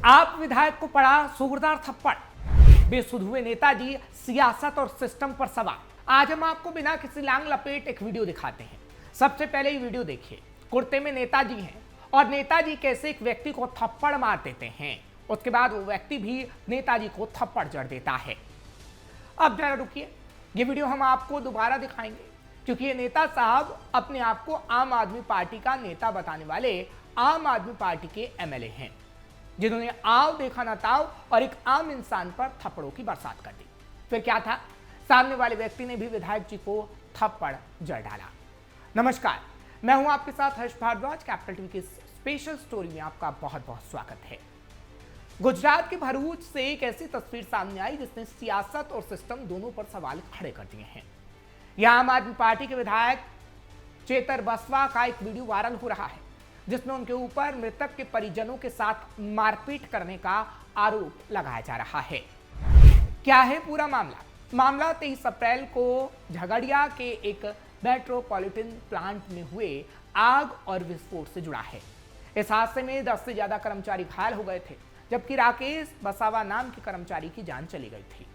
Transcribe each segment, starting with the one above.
आप विधायक को पड़ा जोरदार थप्पड़, बेसुध हुए नेताजी, सियासत और सिस्टम पर सवाल। आज हम आपको बिना किसी लांग लपेट एक वीडियो दिखाते हैं। सबसे पहले ये वीडियो देखिए। कुर्ते में नेताजी हैं और नेताजी कैसे एक व्यक्ति को थप्पड़ मार देते हैं, उसके बाद वो व्यक्ति भी नेताजी को थप्पड़ जड़ देता है। अब जरा रुकिए, ये वीडियो हम आपको दोबारा दिखाएंगे क्योंकि ये नेता साहब अपने आप को आम आदमी पार्टी का नेता बताने वाले आम आदमी पार्टी के एमएलए हैं, जिन्होंने आओ देखा ना ताओ और एक आम इंसान पर थप्पड़ों की बरसात कर दी। फिर क्या था, सामने वाले व्यक्ति ने भी विधायक जी को थप्पड़ जड़ डाला। नमस्कार, मैं हूं आपके साथ हर्ष भारद्वाज। कैपिटल टीवी की स्पेशल स्टोरी में आपका बहुत बहुत स्वागत है। गुजरात के भरूच से एक ऐसी तस्वीर सामने आई जिसने सियासत और सिस्टम दोनों पर सवाल खड़े कर दिए हैं। यहां आम आदमी पार्टी के विधायक चेतर बसवा का एक वीडियो वायरल हो रहा है जिसमें उनके ऊपर मृतक के परिजनों के साथ मारपीट करने का आरोप लगाया जा रहा है। क्या है पूरा मामला 23 अप्रैल को झगड़िया के एक मेट्रोपॉलिटन प्लांट में हुए आग और विस्फोट से जुड़ा है। इस हादसे में 10 से ज्यादा कर्मचारी घायल हो गए थे, जबकि राकेश बसावा नाम के कर्मचारी की जान चली गई थी।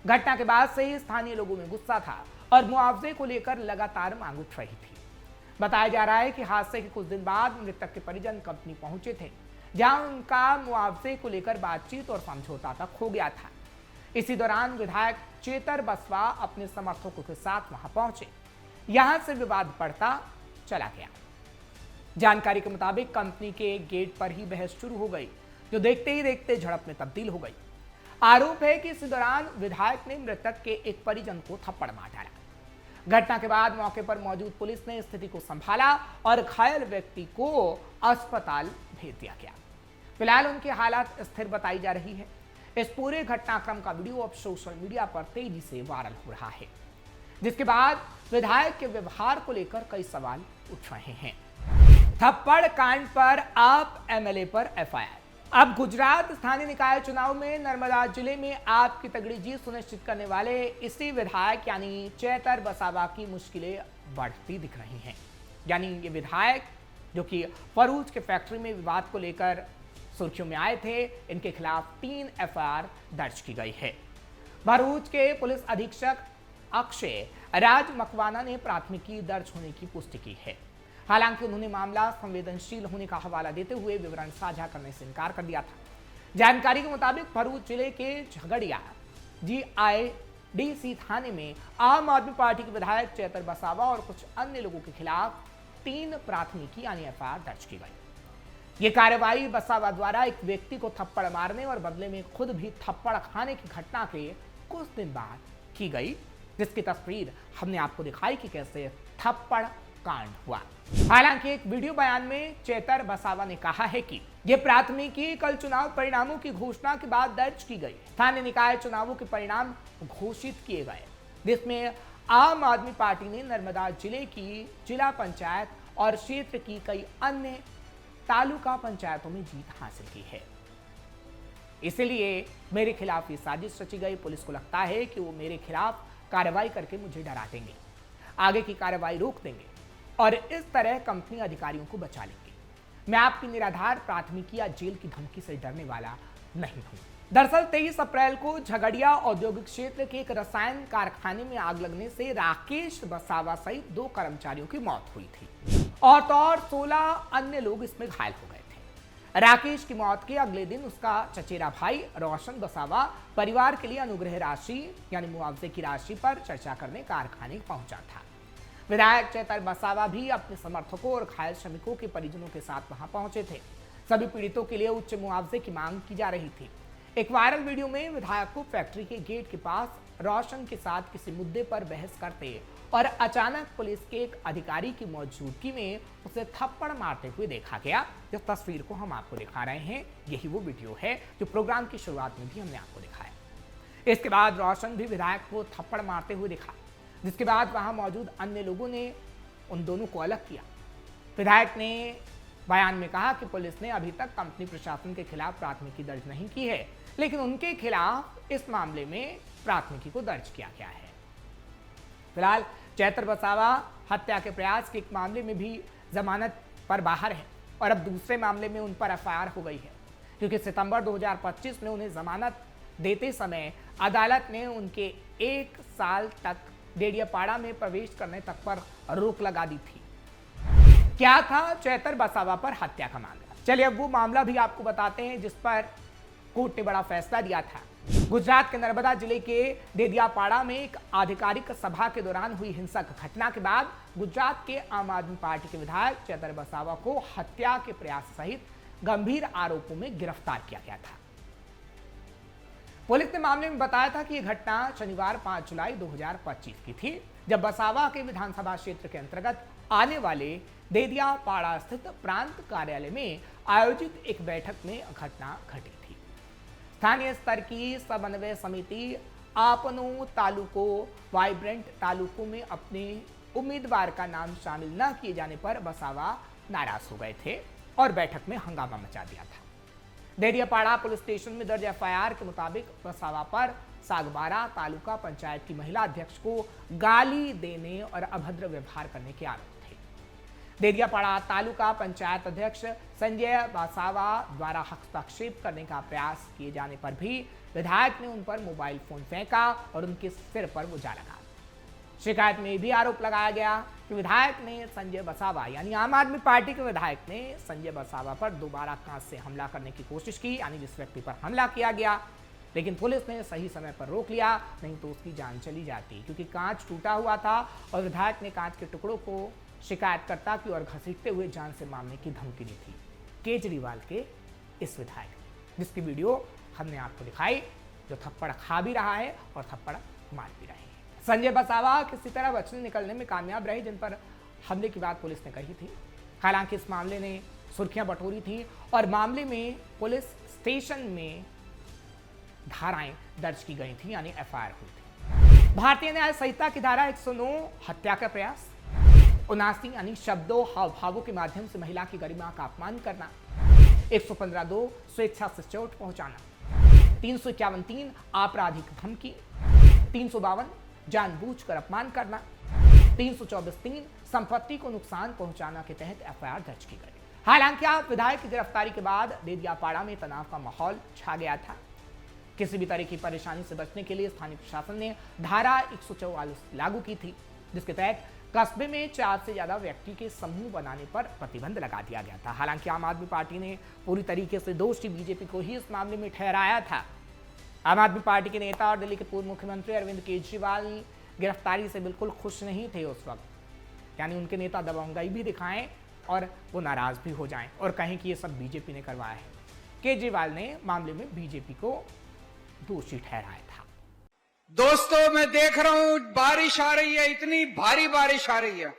घटना के बाद से ही स्थानीय लोगों में गुस्सा था और मुआवजे को लेकर लगातार मांग उठ रही थी। बताया जा रहा है कि हादसे के कुछ दिन बाद मृतक के परिजन कंपनी पहुंचे थे, जहां उनका मुआवजे को लेकर बातचीत और समझौता तक हो गया था। इसी दौरान विधायक चेतर बसवा अपने समर्थकों के साथ वहां पहुंचे। यहां से विवाद बढ़ता चला गया। जानकारी के मुताबिक कंपनी के गेट पर ही बहस शुरू हो गई, जो देखते ही देखते झड़प में तब्दील हो गई। आरोप है कि इसी दौरान विधायक ने मृतक के एक परिजन को थप्पड़ मार डाला। घटना के बाद मौके पर मौजूद पुलिस ने स्थिति को संभाला और घायल व्यक्ति को अस्पताल भेज दिया गया। फिलहाल उनकी हालत स्थिर बताई जा रही है। इस पूरे घटनाक्रम का वीडियो अब सोशल मीडिया पर तेजी से वायरल हो रहा है, जिसके बाद विधायक के व्यवहार को लेकर कई सवाल उठ रहे हैं। थप्पड़ कांड पर आप एमएलए पर एफआईआर। अब गुजरात स्थानीय निकाय चुनाव में नर्मदा जिले में आपकी तगड़ी जीत सुनिश्चित करने वाले इसी विधायक यानी चेतर बसावा की मुश्किलें बढ़ती दिख रही हैं। यानी ये विधायक जो कि भरूच के फैक्ट्री में विवाद को लेकर सुर्खियों में आए थे, इनके खिलाफ 3 एफआईआर दर्ज की गई है। भरूच के पुलिस अधीक्षक अक्षय राज मकवाना ने प्राथमिकी दर्ज होने की पुष्टि की है। हालांकि उन्होंने मामला संवेदनशील होने का हवाला देते हुए विवरण साझा करने से इनकार कर दिया था। जानकारी के मुताबिक भरूच जिले के झगड़िया जीआईडीसी थाने में आम आदमी पार्टी के विधायक चेतर बसावा और कुछ अन्य लोगों के खिलाफ 3 प्राथमिकी यानी एफआईआर दर्ज की गई। ये कार्रवाई बसावा द्वारा एक व्यक्ति को थप्पड़ मारने और बदले में खुद भी थप्पड़ खाने की घटना के कुछ दिन बाद की गई, जिसकी तस्वीर हमने आपको दिखाई कि कैसे थप्पड़ कांड हुआ। हालांकि एक वीडियो बयान में चेतर बसावा ने कहा है कि यह प्राथमिकी कल चुनाव परिणामों की घोषणा के बाद दर्ज की गई। स्थानीय निकाय चुनावों के परिणाम घोषित किए गए, जिसमें आम आदमी पार्टी ने नर्मदा जिले की जिला पंचायत और क्षेत्र की कई अन्य तालुका पंचायतों में जीत हासिल की है। इसलिए मेरे खिलाफ ये साजिश रची गई। पुलिस को लगता है कि वो मेरे खिलाफ कार्रवाई करके मुझे डरा देंगे, आगे की कार्रवाई रोक देंगे और इस तरह कंपनी अधिकारियों को बचा लेंगे। मैं आपकी निराधार प्राथमिकी या जेल की धमकी से डरने वाला नहीं हूं। दरअसल 23 अप्रैल को झगड़िया औद्योगिक क्षेत्र के एक रसायन कारखाने में आग लगने से राकेश बसावा सहित 2 कर्मचारियों की मौत हुई थी और तो और 16 अन्य लोग इसमें घायल हो गए थे। राकेश की मौत के अगले दिन उसका चचेरा भाई रोशन बसावा परिवार के लिए अनुग्रह राशि यानी मुआवजे की राशि पर चर्चा करने कारखाने पहुंचा था। विधायक चेतर बसावा भी अपने समर्थकों और घायल श्रमिकों के परिजनों के साथ वहां पहुंचे थे। सभी पीड़ितों के लिए उच्च मुआवजे की मांग की जा रही थी। एक वायरल वीडियो में विधायक को फैक्ट्री के गेट के पास रोशन के साथ किसी मुद्दे पर बहस करते और अचानक पुलिस के एक अधिकारी की मौजूदगी में उसे थप्पड़ मारते हुए देखा गया। जिस तस्वीर को हम आपको दिखा रहे हैं, यही वो वीडियो है जो प्रोग्राम की शुरुआत में भी हमने आपको दिखाया। इसके बाद रोशन भी विधायक को थप्पड़ मारते हुए दिखा, जिसके बाद वहां मौजूद अन्य लोगों ने उन दोनों को अलग किया। विधायक ने बयान में कहा कि पुलिस ने अभी तक कंपनी प्रशासन के खिलाफ प्राथमिकी दर्ज नहीं की है, लेकिन उनके खिलाफ इस मामले में प्राथमिकी को दर्ज किया गया है। फिलहाल चेतर बसावा हत्या के प्रयास के एक मामले में भी जमानत पर बाहर है और अब दूसरे मामले में उन पर एफआईआर हो गई है। क्योंकि सितंबर 2025 में उन्हें जमानत देते समय अदालत ने उनके 1 साल तक डेडियापाड़ा में प्रवेश करने तक पर रोक लगा दी थी। क्या था चैतर वसावा पर हत्या का मामला? चलिए अब वो मामला भी आपको बताते हैं जिस पर कोर्ट ने बड़ा फैसला दिया था। गुजरात के नर्मदा जिले के डेडियापाड़ा में एक आधिकारिक सभा के दौरान हुई हिंसक घटना के बाद गुजरात के आम आदमी पार्टी के विधायक चैतर वसावा को हत्या के प्रयास सहित गंभीर आरोपों में गिरफ्तार किया गया था। पुलिस ने मामले में बताया था कि यह घटना शनिवार 5 जुलाई 2025 की थी, जब वसावा के विधानसभा क्षेत्र के अंतर्गत आने वाले डेडियापाड़ा स्थित प्रांत कार्यालय में आयोजित एक बैठक में घटना घटी थी। स्थानीय स्तर की समन्वय समिति आपनो तालुको वाइब्रेंट तालुकों में अपने उम्मीदवार का नाम शामिल न किए जाने पर वसावा नाराज हो गए थे और बैठक में हंगामा मचा दिया था। डेडियापाड़ा पुलिस स्टेशन में दर्ज एफआईआर के मुताबिक वसावा पर सागबारा तालुका पंचायत की महिला अध्यक्ष को गाली देने और अभद्र व्यवहार करने के आरोप थे। डेडियापाड़ा तालुका पंचायत अध्यक्ष संजय वसावा द्वारा हस्तक्षेप करने का प्रयास किए जाने पर भी विधायक ने उन पर मोबाइल फोन फेंका और उनके सिर पर बोझा लगा। शिकायत में भी आरोप लगाया गया कि विधायक ने संजय वसावा यानी आम आदमी पार्टी के विधायक ने संजय वसावा पर दोबारा कांच से हमला करने की कोशिश की, यानी जिस व्यक्ति पर हमला किया गया, लेकिन पुलिस ने सही समय पर रोक लिया, नहीं तो उसकी जान चली जाती, क्योंकि कांच टूटा हुआ था और विधायक ने कांच के टुकड़ों को शिकायतकर्ता की ओर घसीटते हुए जान से मारने की धमकी दी थी केजरीवाल के इस विधायक, जिसकी वीडियो हमने आपको दिखाई, जो थप्पड़ खा भी रहा है और थप्पड़ मार भी रहे हैं। संजय वसावा किसी तरह बचने निकलने में कामयाब रहे, जिन पर हमले की बात पुलिस ने कही थी। हालांकि इस मामले ने सुर्खियां बटोरी थी और मामले में पुलिस स्टेशन में धाराएं दर्ज की गई थी, यानी एफआईआर हुई थी। भारतीय न्याय संहिता की धारा 109 हत्या का प्रयास, 79 यानी शब्दों हाव भावों के माध्यम से महिला की गरिमा का अपमान करना, 115(2) स्वेच्छा से चोट पहुंचाना, 351(3) आपराधिक धमकी, 352 जानबूझकर अपमान करना, 324(3) संपत्ति को नुकसान पहुंचाना के तहत एफआईआर दर्ज की गई। हालांकि आप विधायक की गिरफ्तारी के बाद डेडियापाड़ा में तनाव का माहौल छा गया था। किसी भी तरह की परेशानी से बचने के लिए स्थानीय प्रशासन ने धारा 144 लागू की थी, जिसके तहत कस्बे में 4 से ज्यादा व्यक्ति के समूह बनाने पर प्रतिबंध लगा दिया गया था। हालांकि आम आदमी पार्टी ने पूरी तरीके से दोषी बीजेपी को ही इस मामले में ठहराया था। आम आदमी पार्टी के नेता और दिल्ली के पूर्व मुख्यमंत्री अरविंद केजरीवाल गिरफ्तारी से बिल्कुल खुश नहीं थे उस वक्त, यानी उनके नेता दबंगई भी दिखाएं और वो नाराज भी हो जाएं और कहें कि ये सब बीजेपी ने करवाया है। केजरीवाल ने मामले में बीजेपी को दोषी ठहराया था। दोस्तों, मैं देख रहा हूं बारिश आ रही है, इतनी भारी बारिश आ रही है,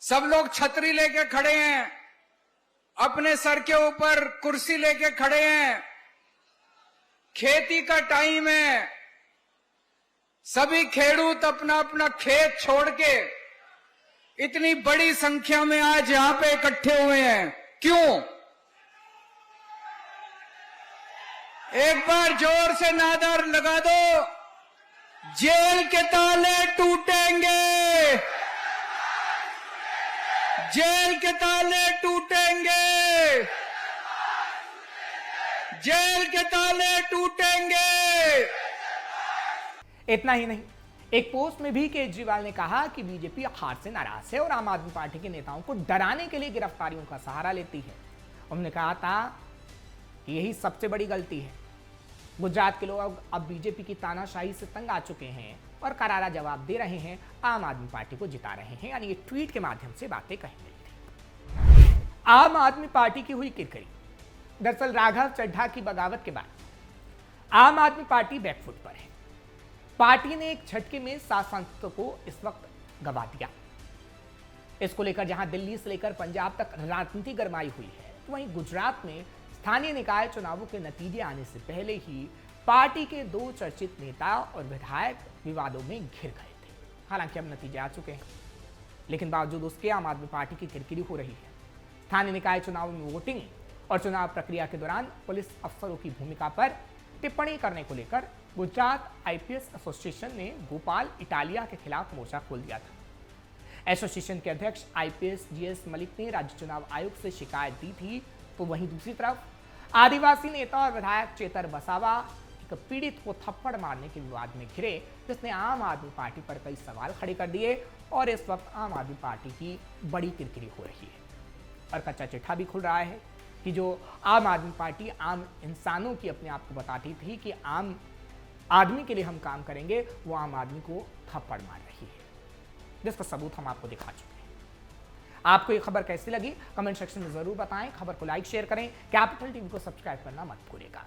सब लोग छतरी लेके खड़े हैं, अपने सर के ऊपर कुर्सी लेके खड़े हैं। खेती का टाइम है, सभी खेडूत अपना अपना खेत छोड़ के इतनी बड़ी संख्या में आज यहां पे इकट्ठे हुए हैं। क्यों? एक बार जोर से नारा लगा दो, जेल के ताले टूटेंगे, जेल के ताले टूटेंगे, जेल के ताले टूटेंगे। इतना ही नहीं, एक पोस्ट में भी केजरीवाल ने कहा कि बीजेपी हार से नाराज है और आम आदमी पार्टी के नेताओं को डराने के लिए गिरफ्तारियों का सहारा लेती है। उन्होंने कहा था कि यही सबसे बड़ी गलती है। गुजरात के लोग अब बीजेपी की तानाशाही से तंग आ चुके हैं और करारा जवाब दे रहे हैं, आम आदमी पार्टी को जिता रहे हैं, यानी ये ट्वीट के माध्यम से बातें कही गई थी। आम आदमी पार्टी की हुई किरकिरी। दरअसल राघव चड्ढा की बगावत के बाद आम आदमी पार्टी बैकफुट पर है। पार्टी ने एक झटके में 7 सांसदों को इस वक्त गंवा दिया। इसको लेकर जहां दिल्ली से लेकर पंजाब तक राजनीति गरमाई हुई है, तो वहीं गुजरात में स्थानीय निकाय चुनावों के नतीजे आने से पहले ही पार्टी के 2 चर्चित नेता और विधायक विवादों में घिर गए थे। हालांकि अब नतीजे आ चुके हैं, लेकिन बावजूद उसके आम आदमी पार्टी की किरकिरी हो रही है। स्थानीय निकाय चुनाव में वोटिंग और चुनाव प्रक्रिया के दौरान पुलिस अफसरों की भूमिका पर टिप्पणी करने को लेकर गुजरात आईपीएस एसोसिएशन ने गोपाल इटालिया के खिलाफ मोर्चा खोल दिया था। एसोसिएशन के अध्यक्ष आईपीएस जीएस मलिक ने राज्य चुनाव आयोग से शिकायत दी थी, तो वहीं दूसरी तरफ आदिवासी नेता और विधायक चेतर वसावा एक पीड़ित को थप्पड़ मारने के विवाद में घिरे, जिसने आम आदमी पार्टी पर कई सवाल खड़े कर दिए और इस वक्त आम आदमी पार्टी की बड़ी किरकिरी हो रही है और कच्चा चिट्ठा भी खुल रहा है कि जो आम आदमी पार्टी आम इंसानों की अपने आप को बताती थी कि आम आदमी के लिए हम काम करेंगे, वो आम आदमी को थप्पड़ मार रही है, जिसका सबूत हम आपको दिखा चुके हैं। आपको ये खबर कैसी लगी कमेंट सेक्शन में जरूर बताएं। खबर को लाइक शेयर करें, कैपिटल टीवी को सब्सक्राइब करना मत भूलिएगा।